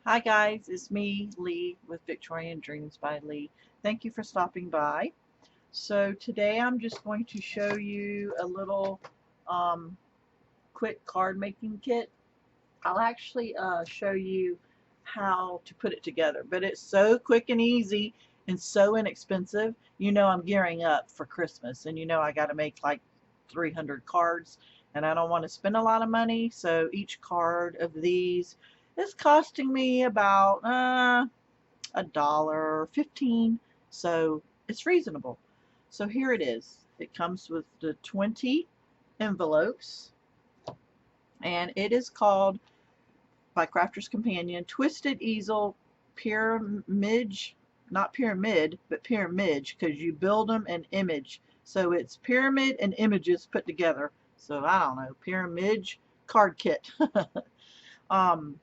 Hi guys, it's me, Leigh, with Victorian Dreams by Leigh. Thank you for stopping by. So today I'm just going to show you a little um, quick card making kit. I'll actually show you how to put it together, but it's so quick and easy and so inexpensive. You know I'm gearing up for Christmas, and you know I got to make like 300 cards, and I don't want to spend a lot of money, so each card of these is costing me about $1.15, so it's reasonable. So here it is. It comes with the 20 envelopes, and it is called, by Crafter's Companion, Twisted Easel Pyramage, not pyramid, but pyramage, because you build them in image. So it's pyramid and images put together. So I don't know, pyramage card kit. um,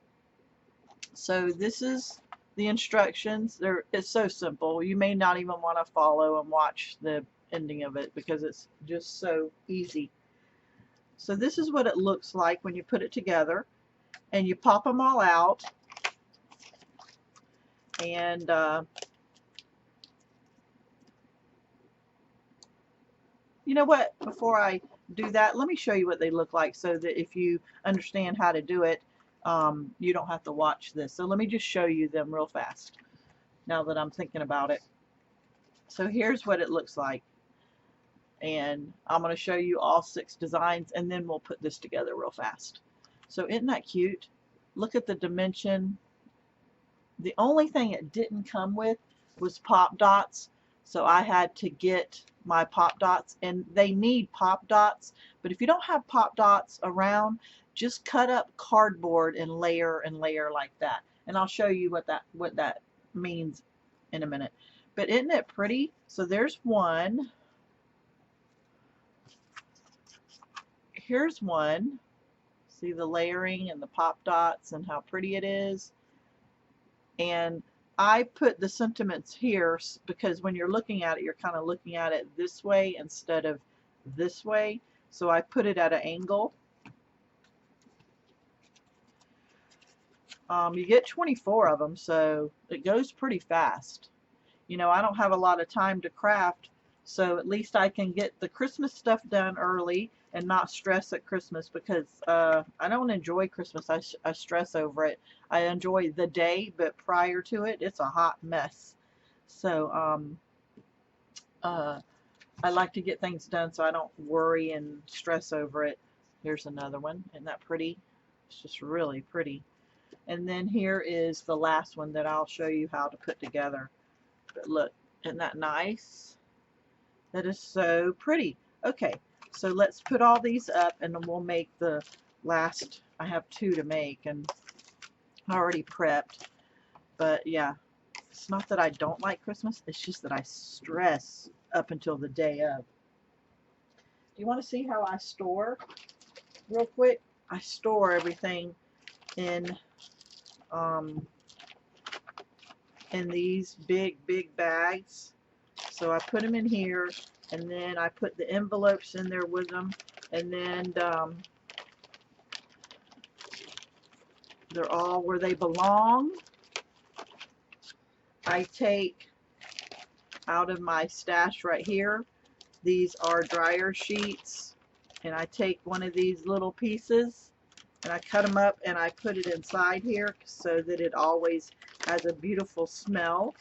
so this is the instructions. It's so simple. You may not even want to follow and watch the ending of it because it's just so easy. So this is what it looks like when you put it together, and you pop them all out, and you know what, before I do that, let me show you what they look like so that if you understand how to do it, you don't have to watch this. So let me just show you them real fast now that I'm thinking about it. So here's what it looks like, and I'm going to show you all 6 designs, and then we'll put this together real fast. So isn't that cute? Look at the dimension. The only thing it didn't come with was pop dots, so I had to get my pop dots, and they need pop dots, but if you don't have pop dots around, just cut up cardboard and layer like that, and I'll show you what that means in a minute. But isn't it pretty? So there's one. Here's one. See the layering and the pop dots and how pretty it is. And I put the sentiments here because when you're looking at it, you're kind of looking at it this way instead of this way. So I put it at an angle. You get 24 of them, so it goes pretty fast. You know, I don't have a lot of time to craft, so at least I can get the Christmas stuff done early and not stress at Christmas, because I don't enjoy Christmas. I stress over it. I enjoy the day, but prior to it, it's a hot mess. So uh, I like to get things done so I don't worry and stress over it. Here's another one. Isn't that pretty? It's just really pretty. And then here is the last one that I'll show you how to put together. But look, isn't that nice? That is so pretty. Okay, so let's put all these up, and then we'll make the last. I have 2 to make, and I already prepped. But yeah, it's not that I don't like Christmas, it's just that I stress up until the day of. Do you want to see how I store real quick? I store everything in um, in these big bags. So I put them in here, and then I put the envelopes in there with them, and then they're all where they belong. I take out of my stash right here, these are dryer sheets, and I take one of these little pieces and I cut them up and I put it inside here so that it always has a beautiful smell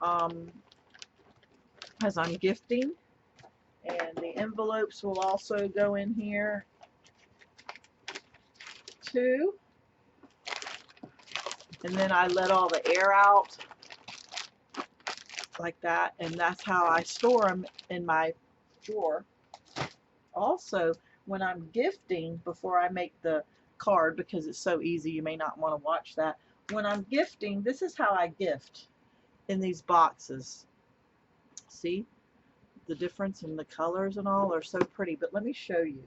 as I'm gifting. And the envelopes will also go in here too. And then I let all the air out like that, and that's how I store them in my drawer. Also, when I'm gifting, before I make the card, because it's so easy you may not want to watch that, when I'm gifting, this is how I gift in these boxes. See the difference in the colors and all are so pretty. But let me show you.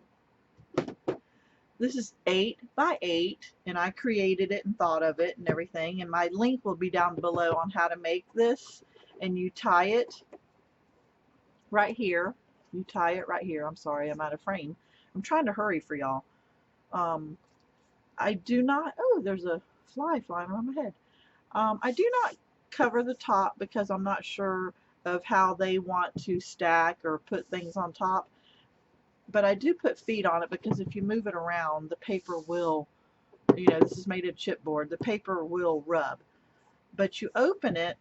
This is 8 by 8, and I created it and thought of it and everything, and my link will be down below on how to make this. And you tie it right here. You tie it right here. I'm sorry, I'm out of frame. I'm trying to hurry for y'all. I do not, oh, there's a fly flying around my head. I do not cover the top because I'm not sure of how they want to stack or put things on top. But I do put feet on it because if you move it around, the paper will, you know, this is made of chipboard, the paper will rub. But you open it,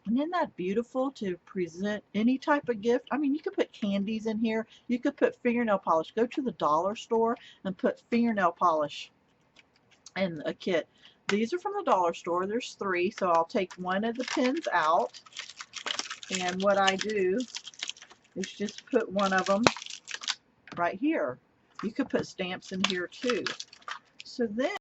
and isn't that beautiful to present any type of gift? I mean, you could put candies in here. You could put fingernail polish. Go to the dollar store and put fingernail polish in a kit. These are from the dollar store. There's 3, so I'll take one of the pins out. And what I do is just put one of them right here. You could put stamps in here too. So then